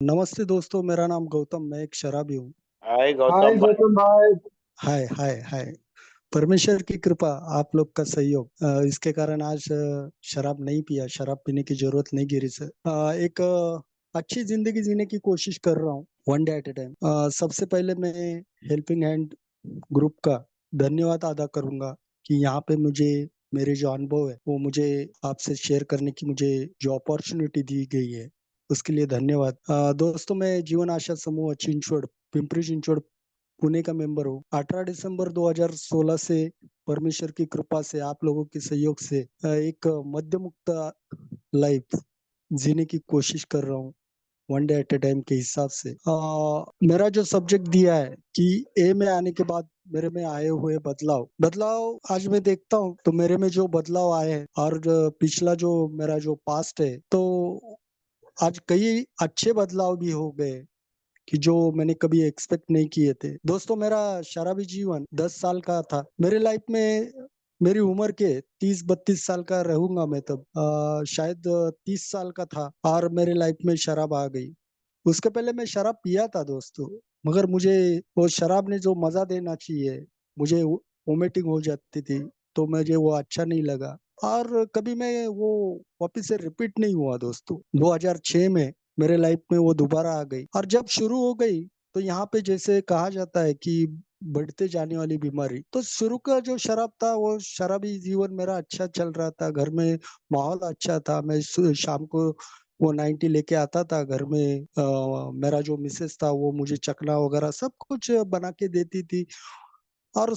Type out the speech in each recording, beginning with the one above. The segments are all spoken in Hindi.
नमस्ते दोस्तों, मेरा नाम गौतम, मैं एक शराबी हूँ। हाय हाय गौतम भाई। गौतम भाई। हाय हाय हाय। परमेश्वर की कृपा, आप लोग का सहयोग, इसके कारण आज शराब नहीं पिया, शराब पीने की जरूरत नहीं गिरी सर। एक अच्छी जिंदगी जीने की कोशिश कर रहा हूँ, one day at A time. सबसे पहले मैं हेल्पिंग हैंड ग्रुप का धन्यवाद अदा करूंगा कि यहाँ पे मुझे मेरे जो अनुभव है वो मुझे आपसे शेयर करने की मुझे जो अपॉर्चुनिटी दी गई है उसके लिए धन्यवाद। दोस्तों, मैं जीवन आशा समूह चिंचवड, पिंपरी चिंचवड, पुणे का मेंबर हूँ। 18 दिसंबर 2016 से परमेश्वर की कृपा से, आप लोगों के सहयोग से एक मद्य मुक्त लाइफ जीने की कोशिश कर रहा हूँ, one day at A time के हिसाब से। मेरा जो सब्जेक्ट दिया है कि ए में आने के बाद मेरे में आए हुए बदलाव बदलाव आज मैं देखता हूँ तो मेरे में जो बदलाव आए हैं और पिछला जो मेरा जो पास्ट है, तो आज कई अच्छे बदलाव भी हो गए कि जो मैंने कभी एक्सपेक्ट नहीं किए थे। दोस्तों, मेरा शराबी जीवन 10 साल का था। मेरे लाइफ में मेरी उम्र के 30-32 साल का रहूंगा मैं तब, शायद 30 साल का था और मेरे लाइफ में शराब आ गई। उसके पहले मैं शराब पिया था दोस्तों, मगर मुझे वो शराब ने जो मजा देना चाहिए, मुझे वोमिटिंग हो जाती थी, तो मुझे वो अच्छा नहीं लगा और कभी मैं वो वापिस से रिपीट नहीं हुआ दोस्तों। 2006 में मेरे लाइफ में वो दोबारा आ गई और जब शुरू हो गई तो यहाँ पे जैसे कहा जाता है कि बढ़ते जाने वाली बीमारी, तो शुरू का जो शराब था वो शराबी जीवन मेरा अच्छा चल रहा था, घर में माहौल अच्छा था। मैं शाम को वो 90 लेके आता था घर में। मेरा जो मिसेस था वो मुझे चखना वगैरह सब कुछ बना के देती थी और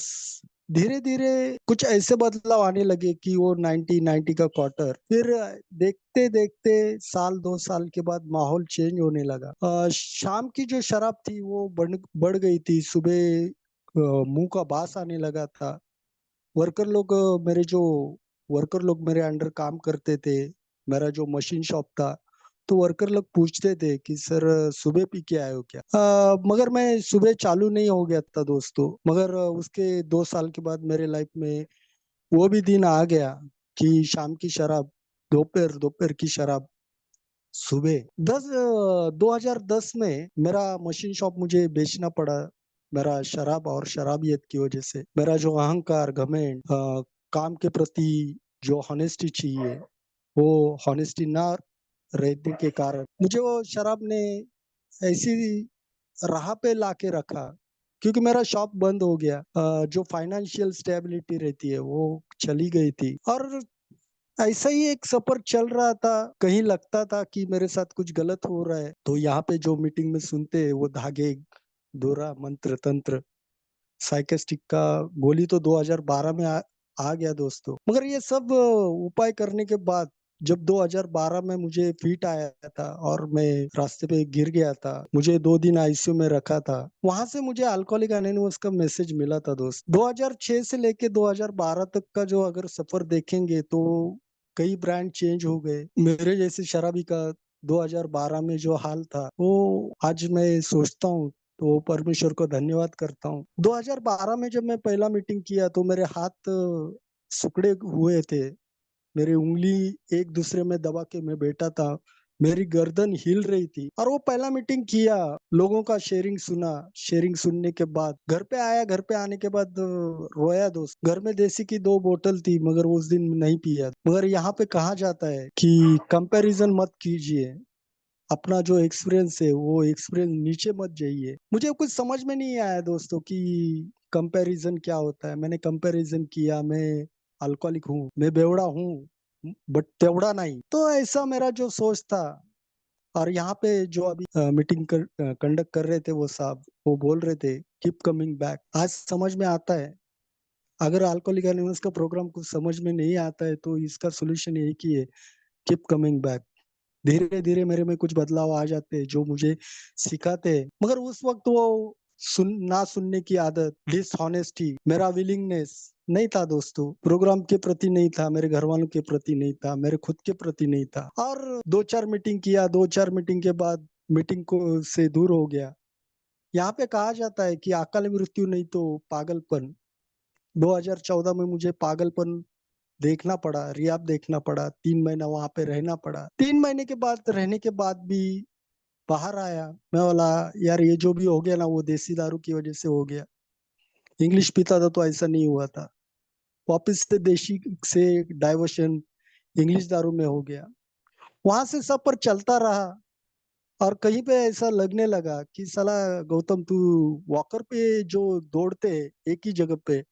धीरे धीरे कुछ ऐसे बदलाव आने लगे कि वो 90 का क्वार्टर, फिर देखते देखते साल 2 साल के बाद माहौल चेंज होने लगा। शाम की जो शराब थी वो बढ़ गई थी, सुबह मुंह का बास आने लगा था। वर्कर लोग मेरे जो वर्कर लोग मेरे अंडर काम करते थे, मेरा जो मशीन शॉप था, तो वर्कर लोग पूछते थे कि सर सुबह पी के आए हो क्या। मगर मैं सुबह चालू नहीं हो गया था दोस्तों, मगर उसके 2 साल के बाद मेरे लाइफ में वो भी दिन आ गया कि शाम की शराब, दोपहर दोपहर की शराब, सुबह 2010 में मेरा मशीन शॉप मुझे बेचना पड़ा। मेरा शराब और शराबियत की वजह से मेरा जो अहंकार, घमंड, काम के प्रति जो हॉनेस्टी चाहिए, वो हॉनेस्टी ना रहने के कारण मुझे वो शराब ने ऐसी राह पे लाके रखा, क्योंकि मेरा शॉप बंद हो गया। जो फाइनेंशियल स्टेबिलिटी रहती है वो चली गई थी और ऐसा ही एक सफर चल रहा था। कहीं लगता था कि मेरे साथ कुछ गलत हो रहा है, तो यहाँ पे जो मीटिंग में सुनते हैं वो धागे, दोरा, मंत्र तंत्र, साइकेस्टिक का गोली, तो 2012 में आ गया दोस्तों। मगर ये सब उपाय करने के बाद जब 2012 में मुझे फिट आया था और मैं रास्ते पे गिर गया था, मुझे 2 दिन आईसीयू में रखा था, वहां से मुझे अल्कोहलिक एनोनिमस का मैसेज मिला था दोस्त। 2006 से लेके 2012 तक का जो अगर सफर देखेंगे तो कई ब्रांड चेंज हो गए। मेरे जैसे शराबी का 2012 में जो हाल था वो आज मैं सोचता हूँ तो परमेश्वर को धन्यवाद करता हूँ। 2012 में जब मैं पहला मीटिंग किया तो मेरे हाथ सिकुड़े हुए थे, मेरी उंगली एक दूसरे में दबा के मैं बैठा था, मेरी गर्दन हिल रही थी और वो पहला मीटिंग किया, लोगों का शेयरिंग सुना। शेयरिंग सुनने के बाद घर पे आया, घर पे आने के बाद रोया दोस्त। घर में देसी की 2 बोतल थी मगर उस दिन नहीं पिया। मगर यहाँ पे कहा जाता है कि कंपैरिजन मत कीजिए, अपना जो एक्सपीरियंस है वो एक्सपीरियंस नीचे मत जाइए। मुझे कुछ समझ में नहीं आया दोस्तों कि कंपैरिजन क्या होता है। मैंने कंपैरिजन किया, मैं अल्कोहलिक हूँ, मैं बेवड़ा हूँ, बट तेवड़ा नहीं, तो ऐसा मेरा जो सोच था। और यहाँ पे जो अभी मीटिंग कंडक्ट कर रहे थे वो साहब, वो बोल रहे थे कीप कमिंग बैक। आज समझ में आता है, अगर अल्कोहलिक एनोनिमस का प्रोग्राम कुछ समझ में नहीं आता है तो इसका सोल्यूशन एक ही है, कीप कमिंग बैक। धीरे धीरे मेरे में कुछ बदलाव आ जाते हैं जो मुझे सिखाते हैं, मगर उस वक्त वो ना सुनने की आदत, डिसऑनेस्टी, मेरा विलिंगनेस नहीं था दोस्तों, प्रोग्राम के प्रति नहीं था, मेरे घर वालों के प्रति नहीं था, मेरे खुद के प्रति नहीं था। और 2-4 मीटिंग किया, 2-4 मीटिंग के बाद मीटिंग को से दूर हो गया। यहाँ पे कहा जाता है कि अकाल मृत्यु नहीं तो पागलपन। 2014 में मुझे पागलपन देखना पड़ा, रियाब देखना पड़ा, 3 महीना वहां पे रहना पड़ा। 3 महीने के बाद रहने के बाद भी बाहर आया, मैं बोला यार ये जो भी हो गया ना वो देसी दारू की वजह से हो गया। इंग्लिश पीता था तो ऐसा नहीं हुआ था। वापस से देशी से डाइवर्शन इंग्लिश दारू में हो गया। वहां से सब पर चलता रहा। और कहीं पे ऐसा लगने लगा कि साला गौतम तू वॉकर पे जो दौड़ते हैं एक ही जगह पे,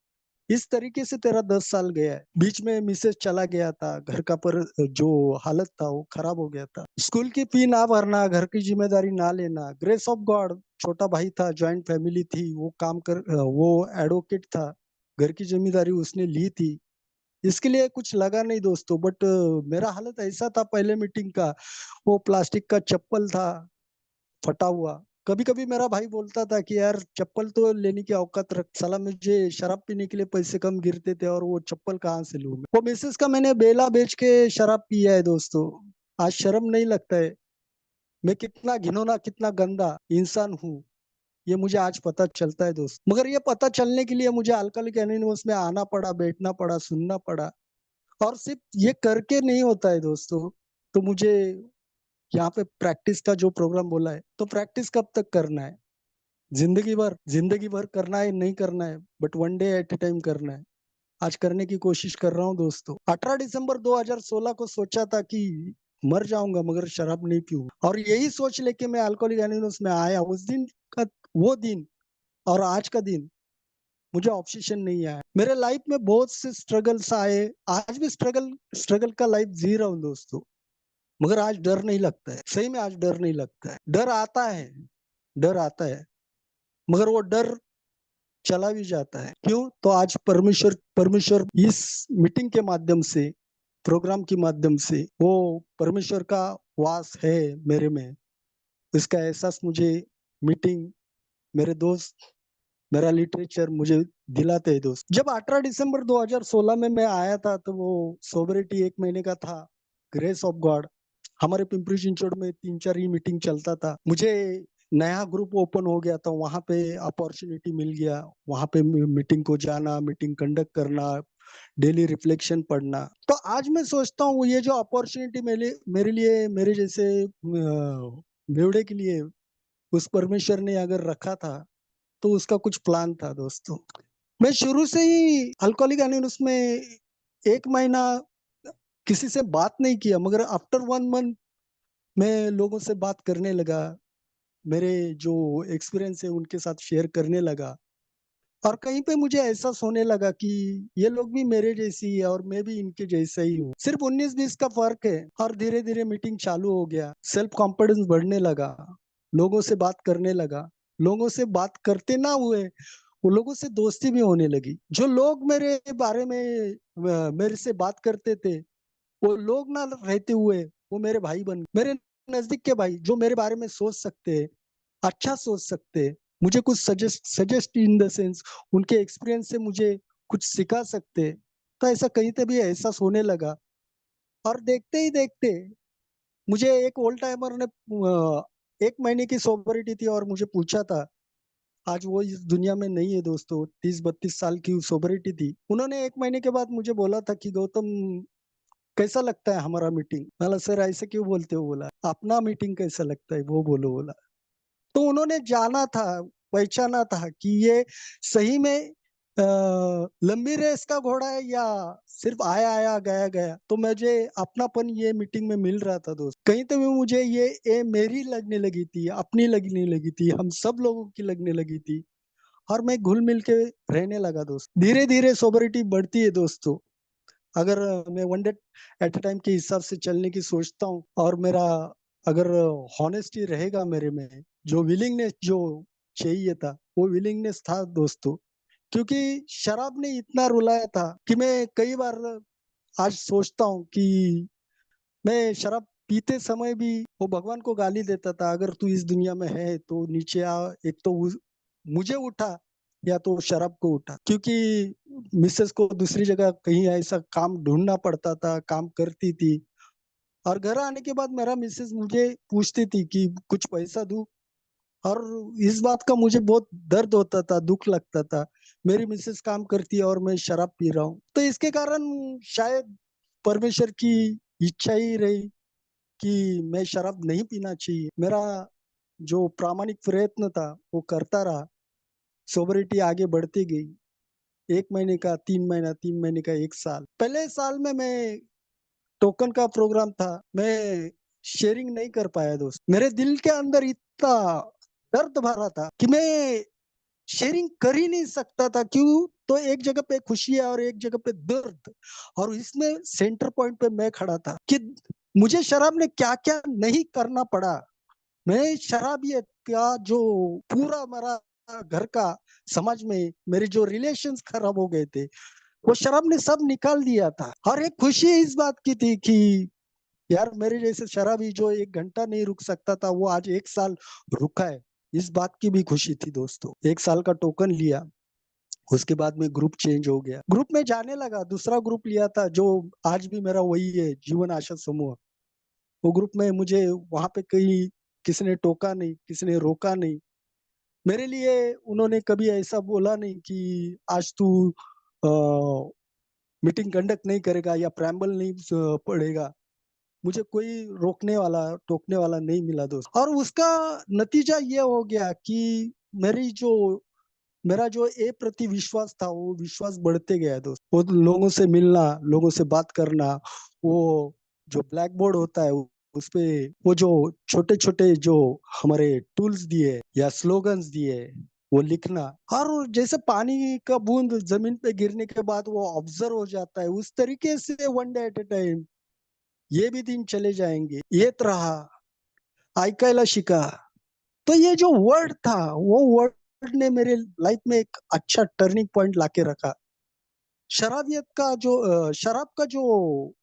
इस तरीके से तेरा 10 साल गया है। बीच में मिसेज चला गया था, घर का पर जो हालत था वो खराब हो गया था। स्कूल की फी ना भरना, घर की जिम्मेदारी ना लेना, ग्रेस ऑफ गॉड छोटा भाई था, जॉइंट फैमिली थी, वो एडवोकेट था, घर की जिम्मेदारी उसने ली थी। इसके लिए कुछ लगा नहीं दोस्तों, बट मेरा हालत ऐसा था पहले मीटिंग का, वो प्लास्टिक का चप्पल था फटा हुआ। कभी कभी मेरा भाई बोलता था कि यार चप्पल तो लेने की औकात रख, साला मुझे शराब पीने के लिए पैसे कम गिरते थे और वो चप्पल कहाँ से लूं मैं। वो मिसेस का मैंने बेला बेच के शराब पिया है दोस्तों। आज शर्म नहीं लगता है मैं कितना घिनौना कितना गंदा इंसान हूँ, ये मुझे आज पता चलता है दोस्त। मगर ये पता चलने के लिए मुझे अल्कोहलिक एनोनिमस में आना पड़ा, बैठना पड़ा, सुनना पड़ा। और सिर्फ ये करके नहीं होता है दोस्तों। तो मुझे यहाँ पे प्रैक्टिस का जो प्रोग्राम बोला है, तो प्रैक्टिस कब तक करना है? जिंदगी भर करना है नहीं करना है, but one day at A time करना है। आज करने की कोशिश कर रहा हूँ दोस्तों। 18 दिसंबर 2016 को सोचा था कि मर जाऊंगा मगर शराब नहीं पीऊंगा, और यही सोच लेके मैं अल्कोहलिक एनोनिमस में आया। उस दिन का वो दिन और आज का दिन मुझे ऑब्सेशन नहीं आया। मेरे लाइफ में बहुत से स्ट्रगल्स आए, आज भी स्ट्रगल का लाइफ जी रहा हूँ दोस्तों। मगर आज डर नहीं लगता है, सही में आज डर नहीं लगता है। डर आता है मगर वो डर चला भी जाता है। क्यों? तो आज परमेश्वर परमेश्वर इस मीटिंग के माध्यम से, प्रोग्राम के माध्यम से, वो परमेश्वर का वास है मेरे में। इसका एहसास मुझे मीटिंग, मेरे दोस्त, मेरा लिटरेचर मुझे दिलाते हैं दोस्त। जब 18 दिसंबर 2016 में मैं आया था तो वो सोबरिटी 1 महीने का था। ग्रेस ऑफ गॉड हमारे पिंपरी चिंचवड़ में 3-4 ही मीटिंग चलता था। मुझे नया ग्रुप ओपन हो गया था, वहां पे अपॉर्चुनिटी मिल गया। वहां पे मीटिंग को जाना, मीटिंग कंडक्ट करना, डेली रिफ्लेक्शन पढ़ना। तो आज मैं सोचता हूँ ये जो अपॉर्चुनिटी मेरे लिए, मेरे जैसे बेवड़े के लिए उस परमेश्वर ने अगर रखा था तो उसका कुछ प्लान था दोस्तों। मैं शुरू से ही अल्कोहलिक एनोनिमस में 1 महीना किसी से बात नहीं किया, मगर आफ्टर 1 मंथ मैं लोगों से बात करने लगा, मेरे जो एक्सपीरियंस है उनके साथ शेयर करने लगा। और कहीं पे मुझे एहसास होने लगा कि ये लोग भी मेरे जैसी ही है और मैं भी इनके जैसा ही हूँ, सिर्फ 19-20 का फर्क है। और धीरे धीरे मीटिंग चालू हो गया, सेल्फ कॉन्फिडेंस बढ़ने लगा, लोगों से बात करने लगा। लोगों से बात करते ना हुए वो लोगों से दोस्ती भी होने लगी। जो लोग मेरे बारे में मेरे से बात करते थे, वो लोग ना रहते हुए वो मेरे भाई बन, मेरे नजदीक के भाई, जो मेरे बारे में सोच सकते हैं, अच्छा सोच सकते हैं, मुझे कुछ सजेस्ट इन द सेंस, उनके एक्सपीरियंस से मुझे कुछ सिखा सकते हैं। तो ऐसा कहीं पे भी एहसास होने लगा। और देखते ही देखते मुझे एक ओल्ड टाइमर ने 1 महीने की सोबरिटी थी और मुझे पूछा था, आज वो इस दुनिया में नहीं है दोस्तों, 30-32 साल की सोबरिटी थी। उन्होंने 1 महीने के बाद मुझे बोला था कि गौतम कैसा लगता है हमारा मीटिंग? बोला सर ऐसे क्यों बोलते हो? बोला अपना मीटिंग कैसा लगता है वो बोलो। बोला तो उन्होंने जाना था, पहचाना था कि ये सही में लंबी रेस का घोड़ा है या सिर्फ आया आया गया गया। तो मुझे अपनापन ये मीटिंग में मिल रहा था दोस्त। कहीं तो भी मुझे ये मेरी लगने लगी थी, अपनी लगने लगी थी, हम सब लोगों की लगने लगी थी। और मैं घुल मिल के रहने लगा दोस्त। धीरे धीरे सोबरिटी बढ़ती है दोस्तों। अगर मैं one day at A time के हिसाब से चलने की सोचता हूँ, और मेरा अगर हॉनेस्टी रहेगा मेरे में, जो विलिंगनेस जो चाहिए था वो विलिंगनेस था दोस्तों। क्योंकि शराब ने इतना रुलाया था कि मैं कई बार आज सोचता हूँ कि मैं शराब पीते समय भी वो भगवान को गाली देता था, अगर तू इस दुनिया में है तो नीचे आ, एक तो मुझे उठा या तो शराब को उठा। क्योंकि मिसेस को दूसरी जगह कहीं ऐसा काम ढूंढना पड़ता था, काम करती थी। और घर आने के बाद मेरा मिसेस मुझे पूछती थी कि कुछ पैसा दूं। और इस बात का मुझे बहुत दर्द होता था, दुख लगता था, मेरी मिसेस काम करती है और मैं शराब पी रहा हूँ। तो इसके कारण शायद परमेश्वर की इच्छा ही रही कि मैं शराब नहीं पीना चाहिए। मेरा जो प्रामाणिक प्रयत्न था वो करता रहा। सोबरिटी आगे बढ़ती गई। 1 महीने का 3 महीना, 3 महीने का 1 साल। पहले साल में मैं टोकन का प्रोग्राम था, मैं शेयरिंग नहीं कर पाया दोस्त। मेरे दिल के अंदर इतना दर्द भरा था कि मैं शेयरिंग कर ही नहीं सकता था। क्यों? तो एक जगह पे खुशी है और एक जगह पे दर्द, और इसमें सेंटर पॉइंट पे मैं खड़ा था कि मुझे शराब ने क्या-क्या नहीं करना पड़ा। मैं शराबियत का जो पूरा मेरा घर का, समाज में मेरे जो रिलेशंस खराब हो गए थे, वो शराब ने सब निकाल दिया था। और एक खुशी इस बात की थी कि यार मेरे जैसे शराबी जो 1 घंटा नहीं रुक सकता था, वो आज 1 साल रुका है। इस बात की भी खुशी थी दोस्तों। 1 साल का टोकन लिया, उसके बाद में ग्रुप चेंज हो गया। ग्रुप में जाने लगा, दूसरा ग्रुप लिया था जो आज भी मेरा वही है, जीवन आशा समूह। वो ग्रुप में मुझे वहाँ पे कहीं किसी ने टोका नहीं, किसी ने रोका नहीं। मेरे लिए उन्होंने कभी ऐसा बोला नहीं कि आज तू अ, मीटिंग कंडक्ट नहीं करेगा या प्रेम्बल नहीं पढ़ेगा। मुझे कोई रोकने वाला, टोकने वाला नहीं मिला दोस्त। और उसका नतीजा ये हो गया कि मेरी जो मेरा जो ए प्रति विश्वास था, वो विश्वास बढ़ते गया दोस्त। वो लोगों से मिलना, लोगों से बात करना, वो जो ब्लैक बोर्ड होता है, उसपे वो जो छोटे-छोटे जो हमारे टूल्स दिए या स्लोगन्स दिए, वो लिखना, और जैसे पानी का बूंद जमीन पे गिरने के बाद वो ऑब्जर्व हो जाता है, उस तरीके से one day at a time ये भी दिन चले जाएंगे, येत रहा, ऐकायला शिका। तो ये जो वर्ड था, वो वर्ड ने मेरे लाइफ में एक अच्छा टर्निंग पॉइंट लाके रखा। शराब का जो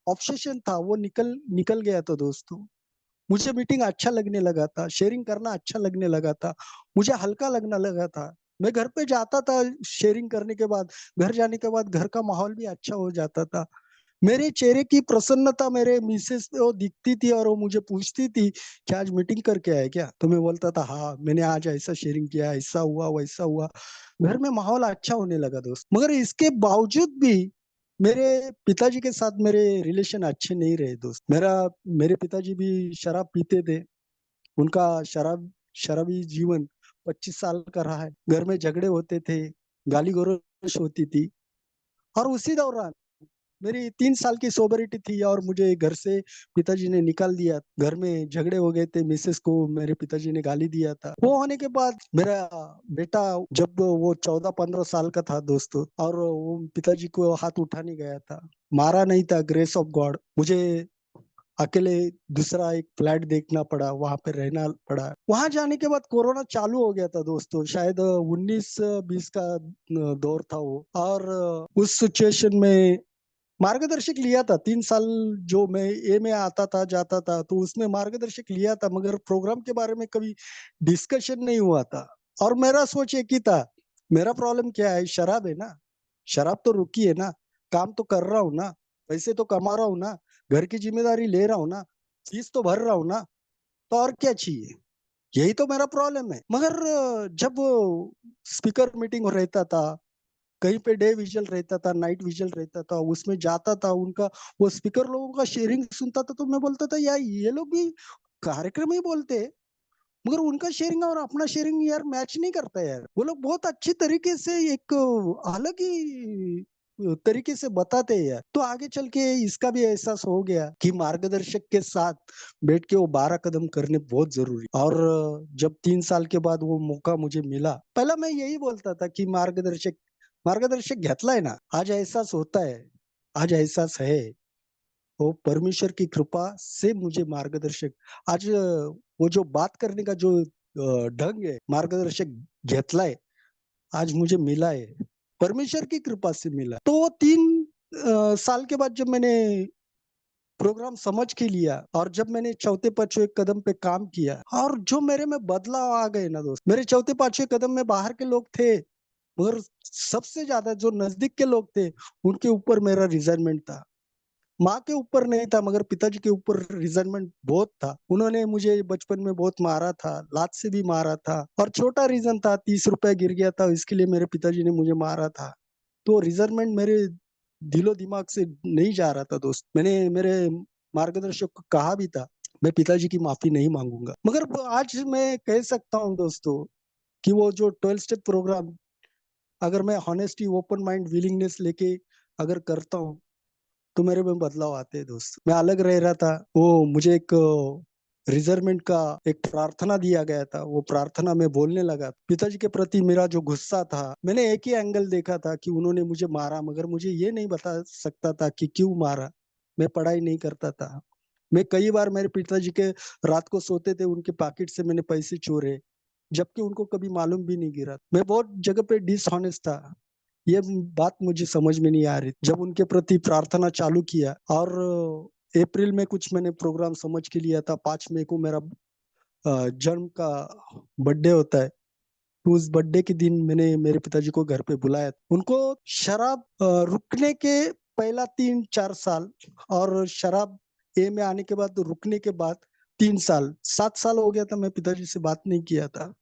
ऑब्सेशन था, वो निकल निकल गया था दोस्तों। मुझे मीटिंग अच्छा लगने लगा था, शेयरिंग करना अच्छा लगने लगा था, मुझे हल्का लगने लगा था। मैं घर पे जाता था शेयरिंग करने के बाद, घर जाने के बाद घर का माहौल भी अच्छा हो जाता था। मेरे चेहरे की प्रसन्नता मेरे मिसेस पे वो दिखती थी, और वो मुझे पूछती थी कि आज मीटिंग करके आए क्या? तो मैं बोलता था हाँ, मैंने आज ऐसा शेयरिंग किया, ऐसा हुआ, वैसा हुआ। घर में माहौल अच्छा होने लगा दोस्त। मगर इसके बावजूद भी मेरे पिताजी के साथ मेरे रिलेशन अच्छे नहीं रहे दोस्त। मेरे पिताजी भी शराब पीते थे। उनका शराबी जीवन 25 साल का रहा है। घर में झगड़े होते थे, गाली-गलौज होती थी, और उसी दौरान मेरी 3 साल की सोबरिटी थी और मुझे घर से पिताजी ने निकाल दिया। घर में झगड़े हो गए थे, मिसेस को मेरे पिताजी ने गाली दिया था। वो होने के बाद मेरा बेटा, जब वो 14-15 साल का था दोस्तों, और वो पिताजी को हाथ उठाने गया था। मारा नहीं था, ग्रेस ऑफ गॉड। मुझे अकेले दूसरा एक फ्लैट देखना पड़ा, वहाँ पे रहना पड़ा। वहाँ जाने के बाद कोरोना चालू हो गया था दोस्तों, शायद 19-20 का दौर था वो। और उस सिचुएशन में मार्गदर्शक लिया था 3 साल, जो मैं ए में आता था, जाता था, तो उसमें मार्गदर्शक लिया था, मगर प्रोग्राम के बारे में कभी डिस्कशन नहीं हुआ था। और मेरा सोच एक ही था, मेरा प्रॉब्लम क्या है? शराब है ना, शराब तो रुकी है ना, काम तो कर रहा हूँ ना, पैसे तो कमा रहा हूँ ना, घर की जिम्मेदारी ले रहा हूँ ना, फीस तो भर रहा हूँ ना, तो और क्या चाहिए? यही तो मेरा प्रॉब्लम है। मगर जब स्पीकर मीटिंग रहता था, कहीं पे डे विजिल रहता था, नाइट विजिल रहता था, उसमें जाता था, उनका वो स्पीकर लोगों का शेयरिंग सुनता था, तो मैं बोलता था यार ये लोग भी कार्यक्रम ही बोलते हैं, मगर उनका शेयरिंग और अपना शेयरिंग यार मैच नहीं करता यार। वो लोग बहुत अच्छी तरीके से एक अलग ही तरीके से बताते हैं यार। तो आगे चल के इसका भी एहसास हो गया कि मार्गदर्शक के साथ बैठ के वो 12 कदम करने बहुत जरूरी। और जब 3 साल के बाद वो मौका मुझे मिला, पहला मैं यही बोलता था कि मार्गदर्शक मार्गदर्शक घेतलाय ना, आज एहसास होता है, आज एहसास है, वो परमेश्वर की कृपा से मुझे मार्गदर्शक, आज वो जो बात करने का जो ढंग है, मार्गदर्शक घेतलाय, आज मुझे मिला है, परमेश्वर की कृपा से मिला। तो वो 3 साल के बाद जब मैंने प्रोग्राम समझ के लिया, और जब मैंने चौथे पांचवे कदम पे काम किया, और जो मेरे में बदलाव आ गए ना दोस्त, मेरे चौथे पांचवे कदम में बाहर के लोग थे, मगर सबसे ज्यादा जो नजदीक के लोग थे, उनके ऊपर मेरा रिजर्मेंट था। माँ के ऊपर नहीं था, मगर पिताजी के ऊपर रिजर्मेंट बहुत था। उन्होंने मुझे बचपन में बहुत मारा था, लात से भी मारा था, और छोटा रीजन था, 30 रुपए गिर गया था, इसके लिए मेरे पिताजी ने मुझे मारा था। तो रिजर्मेंट मेरे दिलो दिमाग से नहीं जा रहा था दोस्त। मैंने मेरे मार्गदर्शक को कहा भी था मैं पिताजी की माफी नहीं मांगूंगा। मगर आज मैं कह सकता हूँ दोस्तों कि वो जो 12 स्टेप प्रोग्राम, अगर मैं हॉनेस्टी, ओपन माइंड, विलिंगनेस लेके अगर करता हूँ तो मेरे में बदलाव आते हैं दोस्त। मैं अलग रह रहा था, वो मुझे एक रिजर्वमेंट का एक प्रार्थना दिया गया था, वो प्रार्थना में बोलने लगा। पिताजी के प्रति मेरा जो गुस्सा था, मैंने एक ही एंगल देखा था कि उन्होंने मुझे मारा, मगर मुझे ये नहीं बता सकता था कि क्यों मारा। मैं पढ़ाई नहीं करता था। मैं कई बार मेरे पिताजी के रात को सोते थे, उनके पॉकेट से मैंने पैसे चोरे, जबकि उनको कभी मालूम भी नहीं गिरा। मैं बहुत जगह पे डिसऑनेस्ट था। ये बात मुझे समझ में नहीं आ रही। जब उनके प्रति प्रार्थना चालू किया और अप्रैल में कुछ मैंने प्रोग्राम समझ के लिया था, 5 मई को मेरा जन्म का बर्थडे होता है, तो उस बर्थडे के दिन मैंने मेरे पिताजी को घर पे बुलाया। उनको शराब रुकने के पहला 3-4 साल और शराब ए में आने के बाद रुकने के बाद 3 साल, 7 साल हो गया था मैं पिताजी से बात नहीं किया था।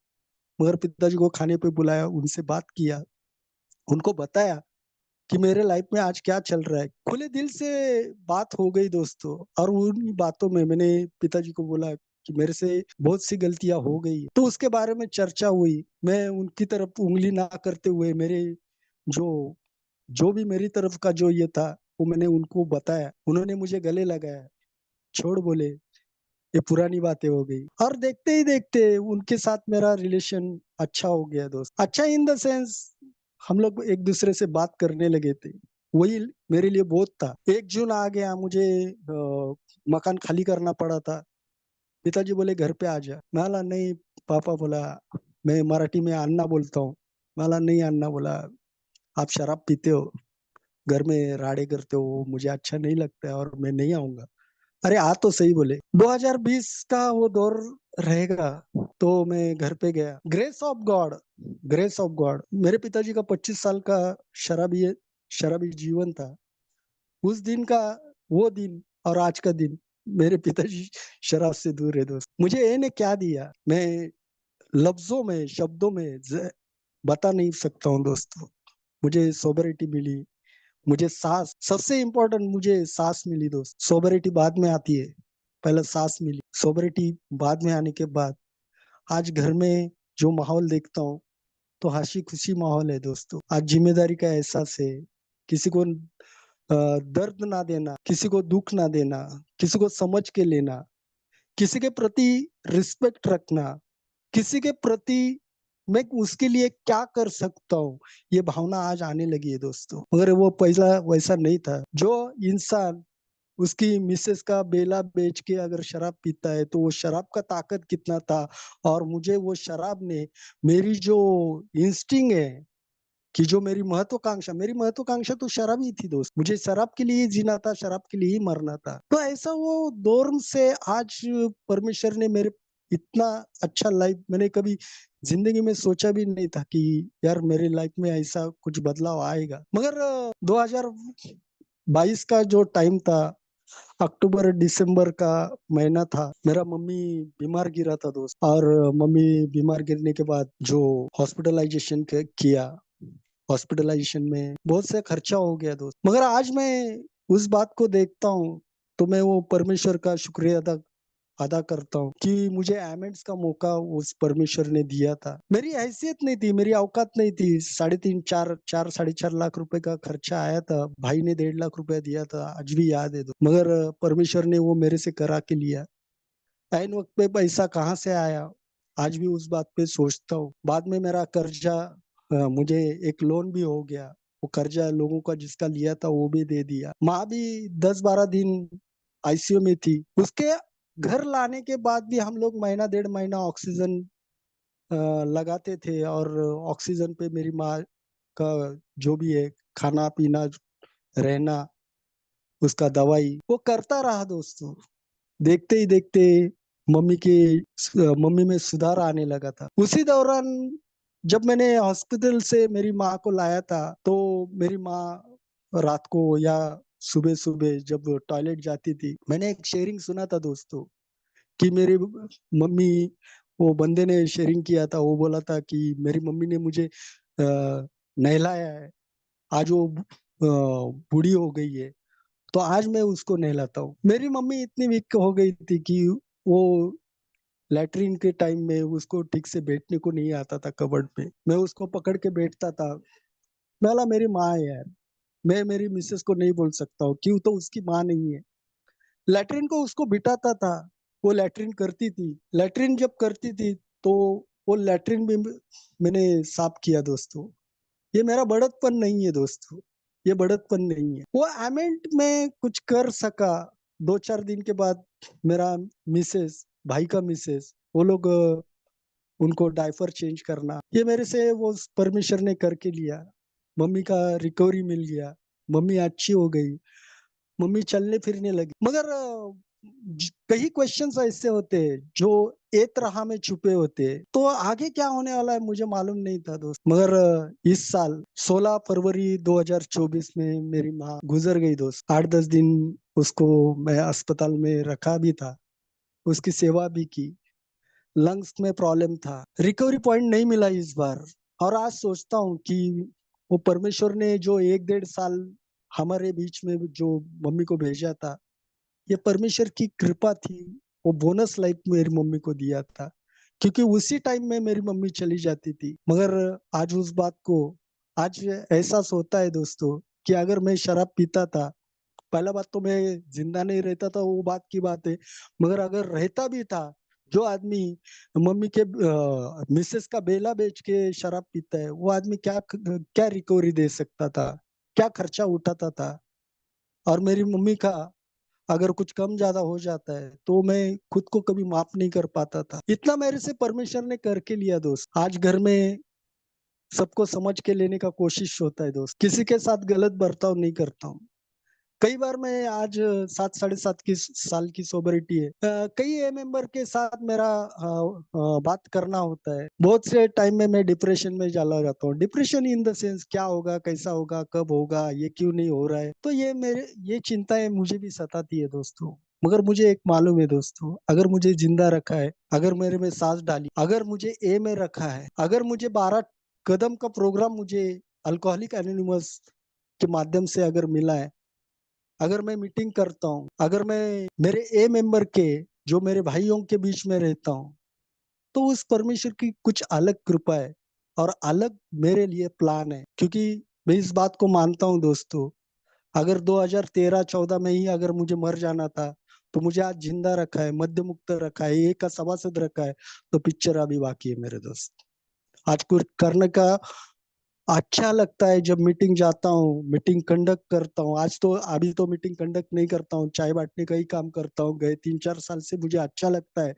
मगर पिताजी को खाने पे बुलाया, उनसे बात किया, उनको बताया कि मेरे लाइफ में आज क्या चल रहा है। खुले दिल से बात हो गई दोस्तों। और उन बातों में मैंने पिताजी को बोला कि मेरे से बहुत सी गलतियां हो गई, तो उसके बारे में चर्चा हुई। मैं उनकी तरफ उंगली ना करते हुए मेरे जो जो भी मेरी तरफ का जो ये था वो मैंने उनको बताया। उन्होंने मुझे गले लगाया, छोड़ बोले, ये पुरानी बातें हो गई। और देखते ही देखते उनके साथ मेरा रिलेशन अच्छा हो गया दोस्त। अच्छा इन द सेंस, हम लोग एक दूसरे से बात करने लगे थे। वही मेरे लिए बहुत था। 1 जून आ गया, मुझे मकान खाली करना पड़ा था। पिताजी बोले घर पे आ जा। मैं बोला नहीं। पापा बोला, मैं मराठी में अन्ना बोलता हूँ। मैं बोला नहीं अन्ना, बोला आप शराब पीते हो, घर में राड़े करते हो, मुझे अच्छा नहीं लगता है और मैं नहीं आऊंगा। अरे आ तो सही बोले। 2020 का वो दौर रहेगा, तो मैं घर पे गया। Grace of God, grace of God, मेरे पिताजी का 25 साल का शराबी शराबी जीवन था। उस दिन का, वो दिन और आज का दिन, मेरे पिताजी शराब से दूर है दोस्त। मुझे ये ने क्या दिया, मैं लफ्जों में, शब्दों में बता नहीं सकता हूँ दोस्तों। मुझे सोबरिटी मिली, मुझे सांस, सबसे इम्पोर्टेंट मुझे सांस मिली दोस्त। सोबरिटी बाद में आती है, पहले सांस मिली। सोबरिटी बाद में आने के बाद आज घर में जो माहौल देखता हूँ तो हंसी खुशी माहौल है दोस्तों। आज जिम्मेदारी का एहसास है। किसी को दर्द ना देना, किसी को दुख ना देना, किसी को समझ के लेना, किसी के प्रति रिस्पेक्ट रखना, किसी के प्रति मैं उसके लिए क्या कर सकता हूँ, ये भावना आज आने लगी है दोस्तों। मगर वो पहला वैसा नहीं था। जो इंसान उसकी मिसेस का बेला बेच के अगर शराब पीता है तो वो शराब का ताकत कितना था। और मुझे वो शराब ने मेरी जो इंस्टिंग है, कि जो मेरी महत्वाकांक्षा तो शराब ही थी दोस्त। मुझे शराब के लिए ही जीना था, शराब के लिए ही मरना था। तो ऐसा वो दौर से आज परमेश्वर ने मेरे इतना अच्छा लाइफ, मैंने कभी जिंदगी में सोचा भी नहीं था कि यार मेरे लाइफ में ऐसा कुछ बदलाव आएगा। मगर 2022 का जो टाइम था, अक्टूबर दिसंबर का महीना था, मेरा मम्मी बीमार गिरा था दोस्त। और मम्मी बीमार गिरने के बाद जो हॉस्पिटलाइजेशन किया, हॉस्पिटलाइजेशन में बहुत से खर्चा हो गया दोस्त। मगर आज मैं उस बात को देखता हूँ तो मैं वो परमेश्वर का शुक्रिया अदा अदा करता हूँ कि मुझे एमेंड्स का मौका उस परमेश्वर ने दिया था। मेरी हैसियत नहीं थी, मेरी औकात नहीं थी। 3.5 4.5 लाख रुपए का खर्चा आया था, भाई ने 1.5 लाख रुपया दिया था, आज भी याद है। मगर परमेश्वर ने वो मेरे से करा के लिया। ऐन वक्त पे पैसा कहाँ से आया, आज भी उस बात पे सोचता हूँ। बाद में मेरा कर्जा, मुझे एक लोन भी हो गया। वो कर्जा लोगों का जिसका लिया था वो भी दे दिया। माँ भी 10-12 दिन आईसीयू में थी। उसके घर लाने के बाद भी हम लोग महीना 1.5 महीना ऑक्सीजन लगाते थे। और ऑक्सीजन पे मेरी माँ का जो भी है, खाना पीना, रहना, उसका दवाई वो करता रहा दोस्तों। देखते ही देखते मम्मी की मम्मी में सुधार आने लगा था। उसी दौरान जब मैंने हॉस्पिटल से मेरी माँ को लाया था, तो मेरी माँ रात को या सुबह सुबह जब टॉयलेट जाती थी, मैंने एक शेयरिंग सुना था दोस्तों कि मेरी मम्मी, वो बंदे ने शेयरिंग किया था, वो बोला था कि मेरी मम्मी ने मुझे नहलाया है, आज वो बूढ़ी हो गई है तो आज मैं उसको नहलाता हूँ। मेरी मम्मी इतनी वीक हो गई थी कि वो लैट्रिन के टाइम में उसको ठीक से बैठने को नहीं आता था कबर्ड पे, मैं उसको पकड़ के बैठता था। मैं बोला मेरी माँ है यार, मैं मेरी मिसेस को नहीं बोल सकता हूँ, क्यों, तो उसकी माँ नहीं है। लैट्रिन को उसको बिठाता था, वो लैट्रिन करती थी। लैट्रिन जब करती थी तो वो लैट्रिन भी मैंने साफ किया दोस्तों। ये मेरा बड़कपन नहीं है दोस्तों, ये बड़कपन नहीं है। वो एमेंट में कुछ कर सका। 2-4 दिन के बाद मेरा मिसेस, भाई का मिसेस, वो लोग उनको डायपर चेंज करना, ये मेरे से वो परमेश्वर ने करके लिया। मम्मी का रिकवरी मिल गया, मम्मी अच्छी हो गई, मम्मी चलने फिरने लगी। मगर कई क्वेश्चंस ऐसे होते हैं जो एक राह में छुपे होते हैं, तो आगे क्या होने वाला है मुझे मालूम नहीं था दोस्त। मगर इस साल 16 फरवरी 2024 में मेरी माँ गुजर गई दोस्त। 8-10 दिन उसको मैं अस्पताल में रखा भी था, उसकी सेवा भी की। लंग्स में प्रॉब्लम था, रिकवरी पॉइंट नहीं मिला इस बार। और आज सोचता हूँ कि वो परमेश्वर ने जो 1-1.5 साल हमारे बीच में जो मम्मी को भेजा था, ये परमेश्वर की कृपा थी। वो बोनस लाइफ मेरी मम्मी को दिया था, क्योंकि उसी टाइम में मेरी मम्मी चली जाती थी। मगर आज उस बात को आज एहसास होता है दोस्तों, कि अगर मैं शराब पीता था, पहला बात तो मैं जिंदा नहीं रहता था, वो बात की बात है। मगर अगर रहता भी था, जो आदमी मम्मी के मिसेस का बेला बेच के शराब पीता है, वो आदमी क्या क्या रिकवरी दे सकता था, क्या खर्चा उठाता था। और मेरी मम्मी का अगर कुछ कम ज्यादा हो जाता है तो मैं खुद को कभी माफ नहीं कर पाता था। इतना मेरे से परमेश्वर ने करके लिया दोस्त। आज घर में सबको समझ के लेने का कोशिश होता है दोस्त, किसी के साथ गलत बर्ताव नहीं करता हूँ। कई बार मैं आज 7 साढ़े 7 की साल की सोबरिटी है, कई ए मेंबर के साथ मेरा बात करना होता है। बहुत से टाइम में मैं डिप्रेशन में चला जाता हूँ। डिप्रेशन इन द सेंस, क्या होगा, कैसा होगा, कब होगा, ये क्यों नहीं हो रहा है, तो ये चिंताएं मुझे भी सताती है दोस्तों। मगर मुझे एक मालूम है दोस्तों, अगर मुझे जिंदा रखा है, अगर मेरे में सांस डाली, अगर मुझे ए में रखा है, अगर मुझे 12 कदम का प्रोग्राम मुझे अल्कोहलिक एनोनिमस के माध्यम से अगर मिला है, अगर मैं मीटिंग करता हूँ, अगर मैं मेरे ए मेंबर के, जो मेरे भाइयों के बीच में रहता हूँ, तो उस परमेश्वर की कुछ अलग कृपा है और अलग मेरे लिए प्लान है। क्योंकि मैं इस बात को मानता हूँ दोस्तों, अगर 2013-14 में ही अगर मुझे मर जाना था, तो मुझे आज जिंदा रखा है, मध्य मुक्त रखा है, एक का सभासद रखा है, तो पिक्चर अभी बाकी है मेरे दोस्त। आज कुछ करने का अच्छा लगता है। जब मीटिंग जाता हूँ, मीटिंग कंडक्ट करता हूँ, आज तो अभी तो मीटिंग कंडक्ट नहीं करता हूँ, चाय बांटने का ही काम करता हूँ। गए 3-4 साल से मुझे अच्छा लगता है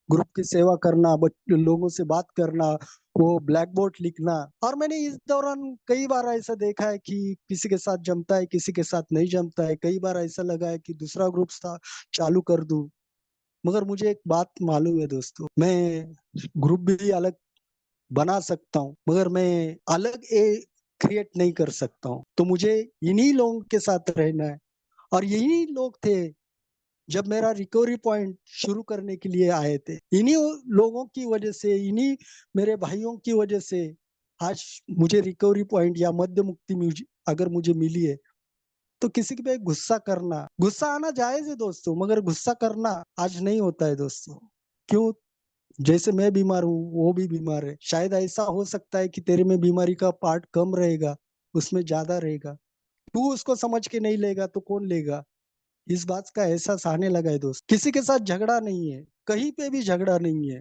ग्रुप की सेवा करना, लोगों से बात करना, वो ब्लैक बोर्ड लिखना। और मैंने इस दौरान कई बार ऐसा देखा है कि किसी के साथ जमता है, किसी के साथ नहीं जमता है। कई बार ऐसा लगा है कि दूसरा ग्रुप चालू कर दूं। मगर मुझे एक बात मालूम है दोस्तों, मैं ग्रुप भी अलग बना सकता हूँ, मगर मैं अलग क्रिएट नहीं कर सकता हूँ। तो मुझे इन्हीं लोगों के साथ रहना है। और यही लोग थे जब मेरा रिकवरी पॉइंट शुरू करने के लिए आए थे। इन्हीं लोगों की वजह से, इन्हीं मेरे भाइयों की वजह से आज मुझे रिकवरी पॉइंट या मध्य मुक्ति अगर मुझे मिली है, तो किसी पे गुस्सा करना, गुस्सा आना जायज है दोस्तों, मगर गुस्सा करना आज नहीं होता है दोस्तों। क्यों? जैसे मैं बीमार हूँ, वो भी बीमार है। शायद ऐसा हो सकता है कि तेरे में बीमारी का पार्ट कम रहेगा, उसमें ज्यादा रहेगा। तू उसको समझ के नहीं लेगा तो कौन लेगा? इस बात का एहसास आने लगा है दोस्त। किसी के साथ झगड़ा नहीं है, कहीं पे भी झगड़ा नहीं है।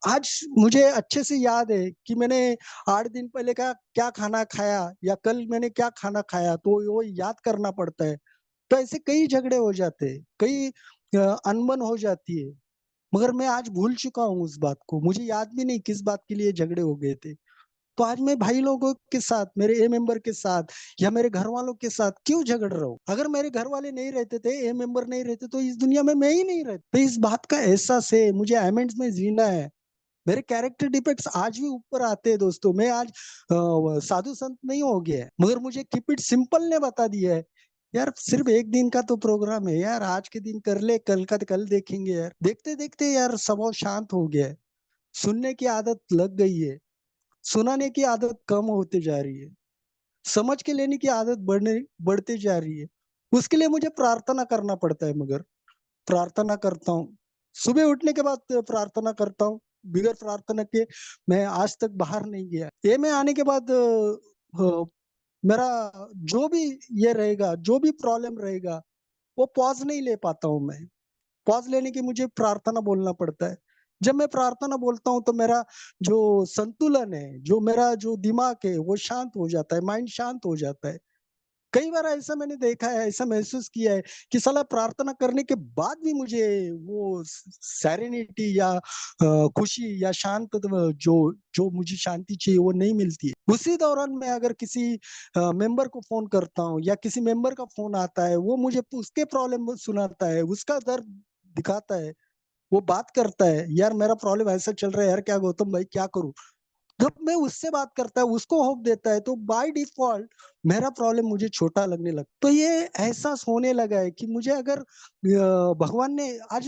आज मुझे अच्छे से याद है कि मैंने 8 दिन पहले का क्या खाना खाया, या कल मैंने क्या खाना खाया, तो वो याद करना पड़ता है। तो ऐसे कई झगड़े हो जाते हैं, कई अनबन हो जाती है। मगर मैं आज भूल चुका हूँ उस बात को, मुझे याद भी नहीं किस बात के लिए झगड़े हो गए थे। तो आज मैं भाई लोगों के साथ, मेरे ए मेंबर के साथ, या मेरे घर वालों के साथ क्यों झगड़ रहा हूँ? अगर मेरे घर वाले नहीं रहते थे, ए मेंबर नहीं रहते, तो इस दुनिया में मैं ही नहीं रहता। तो इस बात का एहसास है, मुझे एमेंड्स में जीना है। मेरे कैरेक्टर डिफेक्ट्स आज भी ऊपर आते हैं दोस्तों। मैं आज साधु संत नहीं हो गया है, मगर मुझे कीप इट सिंपल ने बता दिया है, यार सिर्फ एक दिन का तो प्रोग्राम है यार, आज के दिन कर ले, कल का कल देखेंगे यार। देखते देखते यार स्वभाव शांत हो गया है, सुनने की आदत लग गई है, सुनाने की आदत कम होती जा रही है, समझ के लेने की आदत बढ़ते जा रही है। उसके लिए मुझे प्रार्थना करना पड़ता है। मगर प्रार्थना करता हूँ। सुबह उठने के बाद प्रार्थना करता हूँ। बगैर प्रार्थना के मैं आज तक बाहर नहीं गया। ये में आने के बाद मेरा जो भी ये रहेगा, जो भी प्रॉब्लम रहेगा, वो पॉज़ नहीं ले पाता हूँ मैं। पॉज़ लेने की मुझे प्रार्थना बोलना पड़ता है। जब मैं प्रार्थना बोलता हूँ तो मेरा जो संतुलन है, जो मेरा जो दिमाग है वो शांत हो जाता है, माइंड शांत हो जाता है। कई बार ऐसा मैंने देखा है, ऐसा महसूस किया है कि साला प्रार्थना करने के बाद भी मुझे वो सेरेनिटी या खुशी या शांत जो जो मुझे शांति चाहिए वो नहीं मिलती है। उसी दौरान मैं अगर किसी मेंबर को फ़ोन करता हूँ या किसी मेंबर का फ़ोन आता है, वो मुझे उसके प्रॉब्लम सुनाता है, उसका दर्द दिखाता है, वो बात करता है, "यार मेरा प्रॉब्लम ऐसा चल रहा है यार, क्या गौतम भाई क्या करूँ?" जब मैं उससे बात करता है, उसको होप देता है, तो बाय डिफ़ॉल्ट मेरा प्रॉब्लम मुझे छोटा लगने लगता है। तो ये एहसास होने लगा है कि मुझे अगर भगवान ने आज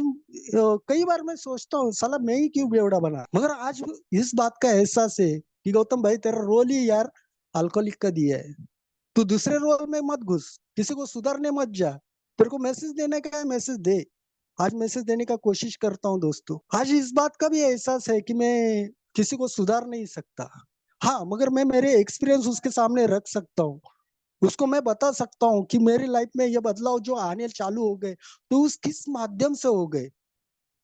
कई बार मैं सोचता हूँ, साला मैं ही क्यों बेवड़ा बना? मगर आज इस बात का एहसास है कि गौतम भाई तेरा रोल ही यार अल्कोहलिक का दिया है। तू दूसरे रोल में मत घुस, किसी को सुधारने मत जा। तेरे को मैसेज देने का है, मैसेज दे। आज मैसेज देने का कोशिश करता हूँ दोस्तों। आज इस बात का भी एहसास है कि मैं किसी को सुधार नहीं सकता। हाँ, मगर मैं मेरे एक्सपीरियंस उसके सामने रख सकता हूँ। उसको मैं बता सकता हूँ कि मेरी लाइफ में ये बदलाव जो आने चालू हो गए, तो उस किस माध्यम से हो गए।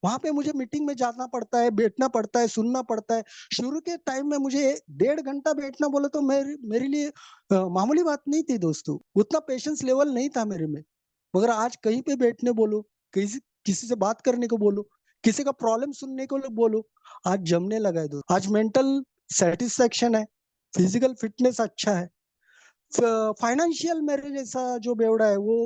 वहाँ पे मुझे मीटिंग में जाना पड़ता है, बैठना पड़ता है, सुनना पड़ता है। शुरू के टाइम में मुझे 1.5 घंटा बैठना बोले तो मेरे मेरे लिए मामूली बात नहीं थी दोस्तों। उतना पेशेंस लेवल नहीं था मेरे में। मगर आज कहीं पे बैठने बोलो, किसी किसी से बात करने को बोलो, किसी का प्रॉब्लम सुनने को बोलो, आज जमने लगा है आज मेंटल सैटिस्फैक्शन है, फिजिकल फिटनेस अच्छा है। फाइनेंशियल मेरे जैसा जो बेवड़ा है वो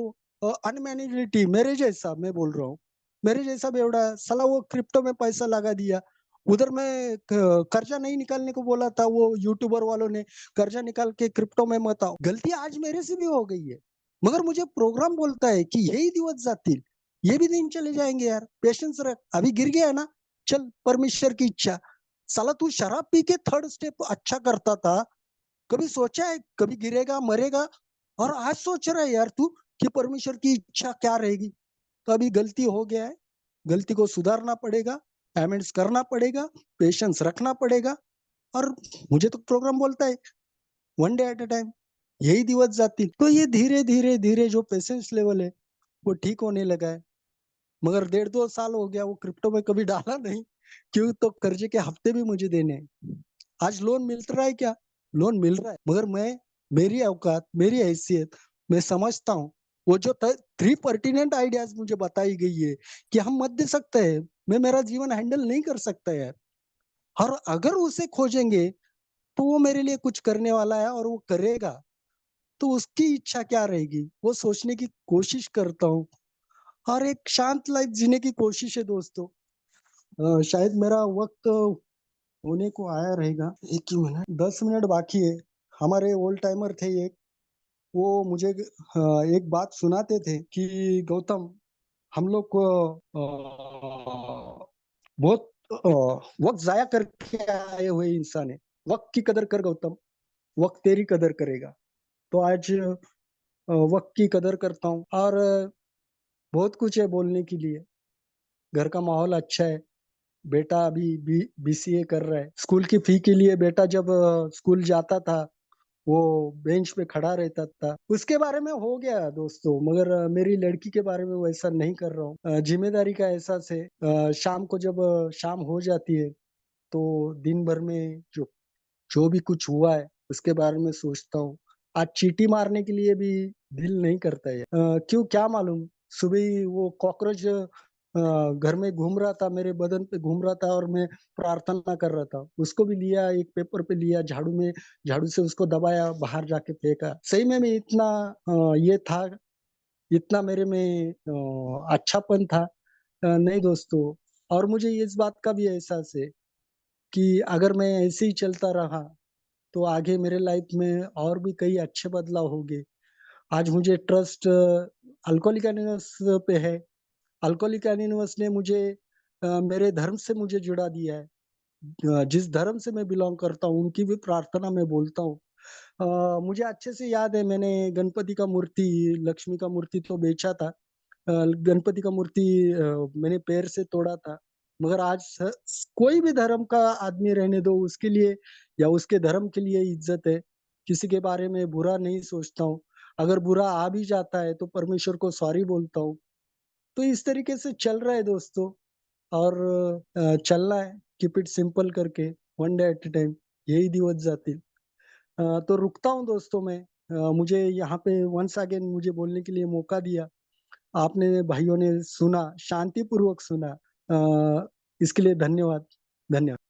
अनमैनेजेबिलिटी मेरे जैसा मैं बोल रहा हूँ। मेरे जैसा बेवड़ा साला वो क्रिप्टो में पैसा लगा दिया। उधर मैं कर्जा नहीं निकालने को बोला था, वो यूट्यूबर वालों ने कर्जा निकाल के क्रिप्टो में मत आओ। गलती आज मेरे से भी हो गई है। मगर मुझे प्रोग्राम बोलता है कि यही दिवस जातील, ये भी दिन चले जाएंगे यार, पेशेंस रख, अभी गिर गया है ना, चल परमेश्वर की इच्छा। साला तू शराब पी के थर्ड स्टेप अच्छा करता था, कभी सोचा है कभी गिरेगा मरेगा, और आज सोच रहा है यार तू कि परमेश्वर की इच्छा क्या रहेगी। तो अभी गलती हो गया है, गलती को सुधारना पड़ेगा, पेमेंट्स करना पड़ेगा, पेशेंस रखना पड़ेगा। और मुझे तो प्रोग्राम बोलता है one day at a time, यही दिवस जाती। तो ये धीरे धीरे धीरे जो पेशेंस लेवल है वो ठीक होने लगा है। मगर 1.5-2 साल हो गया वो क्रिप्टो में कभी डाला नहीं, क्यों तो कर्जे के हफ्ते भी मुझे देने हैं। आज लोन मिल रहा है क्या? लोन मिल रहा है, मगर मैं, मेरी औकात, मेरी हैसियत, मैं समझता हूँ, वो जो 3 पर्टिनेंट आइडियाज़ मुझे बताई गई है कि हम मत दे सकते हैं, मैं मेरा जीवन हैंडल नहीं कर सकता यार। और अगर उसे खोजेंगे, तो वो मेरे लिए कुछ करने वाला है और वो करेगा, तो उसकी इच्छा क्या रहेगी, वो सोचने की कोशिश करता हूँ और एक शांत लाइफ जीने की कोशिश है दोस्तों। शायद मेरा वक़्त होने को आया रहेगा। 1 ही मिनट, 10 मिनट बाकी है। हमारे ओल्ड टाइमर थे एक, वो मुझे एक बात सुनाते थे कि गौतम, हम लोग को बहुत वक़्त ज़ाया करके आए हुए इंसान हैं। वक़्त की कदर कर गौतम, वक़्त तेरी कदर करेगा। तो आज वक़्त की कदर करता हूँ और बहुत कुछ है बोलने के लिए। घर का माहौल अच्छा है। बेटा अभी बीसीए कर रहा है। स्कूल की फ़ी के लिए बेटा जब स्कूल जाता था, वो बेंच पे खड़ा रहता था। उसके बारे में हो गया दोस्तों, मगर मेरी लड़की के बारे में वैसा नहीं कर रहा हूँ। ज़िम्मेदारी का एहसास है। शाम को जब शाम हो जाती है, तो दिन भर में जो जो भी कुछ हुआ है, उसके बारे में सोचता हूँ। आज चींटी मारने के लिए भी दिल नहीं करता है। क्यों क्या मालूम, सुबह ही वो कॉकरोच घर में घूम रहा था, मेरे बदन पे घूम रहा था और मैं प्रार्थना कर रहा था। उसको भी लिया, एक पेपर पे लिया, झाड़ू से उसको दबाया, बाहर जाके फेंका। सही में मैं इतना ये था, इतना मेरे में अच्छापन था। नहीं दोस्तों, और मुझे इस बात का भी एहसास है कि अगर मैं ऐसे ही चलता रहा, तो आगे मेरे लाइफ में और भी कई अच्छे बदलाव होंगे। आज मुझे ट्रस्ट अल्कोहलिक एनोनिमस पे है। अल्कोहलिक एनोनिमस ने मुझे मेरे धर्म से मुझे जुड़ा दिया है। जिस धर्म से मैं बिलॉन्ग करता हूँ, उनकी भी प्रार्थना मैं बोलता हूँ। मुझे अच्छे से याद है, मैंने गणपति का मूर्ति, लक्ष्मी का मूर्ति तो बेचा था। गणपति का मूर्ति मैंने पैर से तोड़ा था। मगर आज कोई भी धर्म का आदमी रहने दो, उसके लिए या उसके धर्म के लिए इज्जत है। किसी के बारे में बुरा नहीं सोचता हूँ। अगर बुरा आ भी जाता है तो परमेश्वर को सॉरी बोलता हूँ। तो इस तरीके से चल रहा है दोस्तों। और चलना है, कीप इट सिंपल करके, one day at a time, यही दिवस जातील. तो रुकता हूँ दोस्तों मैं। मुझे यहाँ पे वन्स अगेन मुझे बोलने के लिए मौका दिया। आपने भाइयों ने सुना, शांतिपूर्वक सुना। इसके लिए धन्यवाद। धन्यवाद।